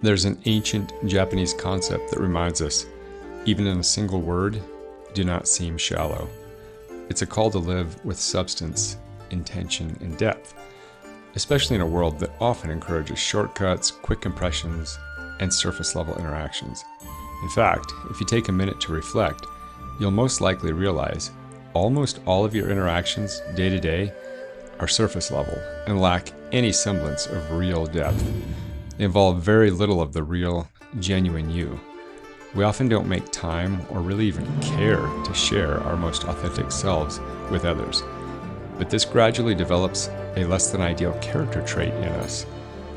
There's an ancient Japanese concept that reminds us, even in a single word, do not seem shallow. It's a call to live with substance, intention, and depth, especially in a world that often encourages shortcuts, quick impressions, and surface-level interactions. In fact, if you take a minute to reflect, you'll most likely realize almost all of your interactions day to day are surface level and lack any semblance of real depth. They involve very little of the real, genuine you. We often don't make time or really even care to share our most authentic selves with others. But this gradually develops a less than ideal character trait in us.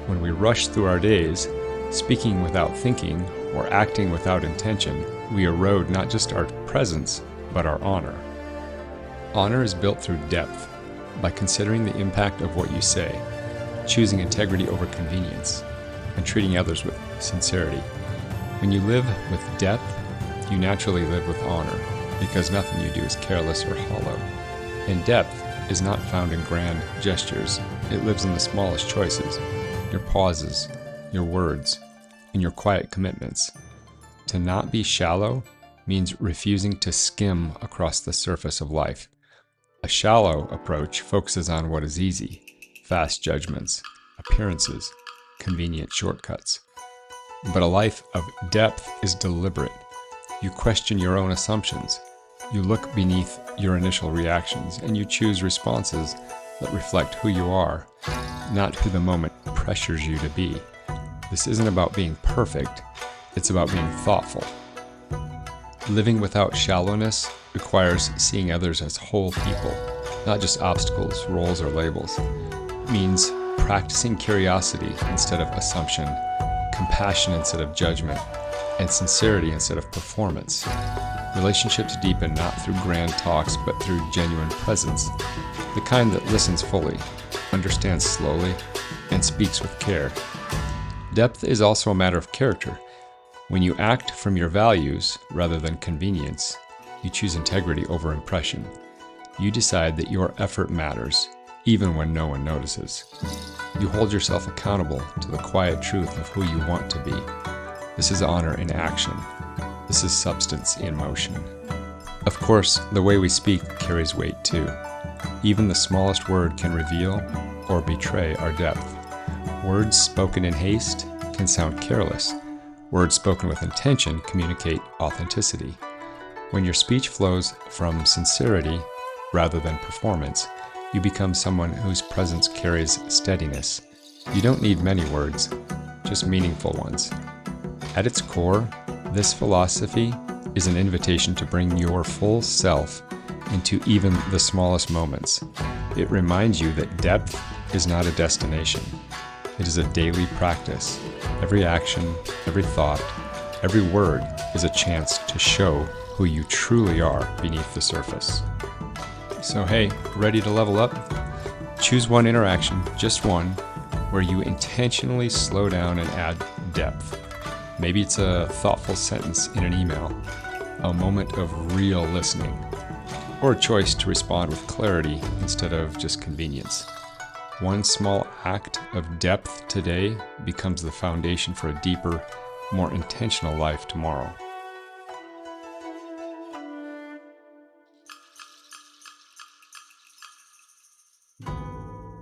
When we rush through our days, speaking without thinking or acting without intention, we erode not just our presence, but our honor. Honor is built through depth, by considering the impact of what you say, choosing integrity over convenience, and treating others with sincerity. When you live with depth, you naturally live with honor, because nothing you do is careless or hollow. And depth is not found in grand gestures. It lives in the smallest choices, your pauses, your words, and your quiet commitments. To not be shallow means refusing to skim across the surface of life. A shallow approach focuses on what is easy, fast judgments, appearances, convenient shortcuts. But a life of depth is deliberate. You question your own assumptions. You look beneath your initial reactions, and you choose responses that reflect who you are, not who the moment pressures you to be. This isn't about being perfect, it's about being thoughtful. Living without shallowness requires seeing others as whole people, not just obstacles, roles, or labels. It means practicing curiosity instead of assumption, compassion instead of judgment, and sincerity instead of performance. Relationships deepen not through grand talks, but through genuine presence, the kind that listens fully, understands slowly, and speaks with care. Depth is also a matter of character. When you act from your values rather than convenience, you choose integrity over impression. You decide that your effort matters, even when no one notices. You hold yourself accountable to the quiet truth of who you want to be. This is honor in action. This is substance in motion. Of course, the way we speak carries weight too. Even the smallest word can reveal or betray our depth. Words spoken in haste can sound careless. Words spoken with intention communicate authenticity. When your speech flows from sincerity rather than performance, you become someone whose presence carries steadiness. You don't need many words, just meaningful ones. At its core, this philosophy is an invitation to bring your full self into even the smallest moments. It reminds you that depth is not a destination. It is a daily practice. Every action, every thought, every word is a chance to show who you truly are beneath the surface. So hey, ready to level up? Choose one interaction, just one, where you intentionally slow down and add depth. Maybe it's a thoughtful sentence in an email, a moment of real listening, or a choice to respond with clarity instead of just convenience. One small act of depth today becomes the foundation for a deeper, more intentional life tomorrow.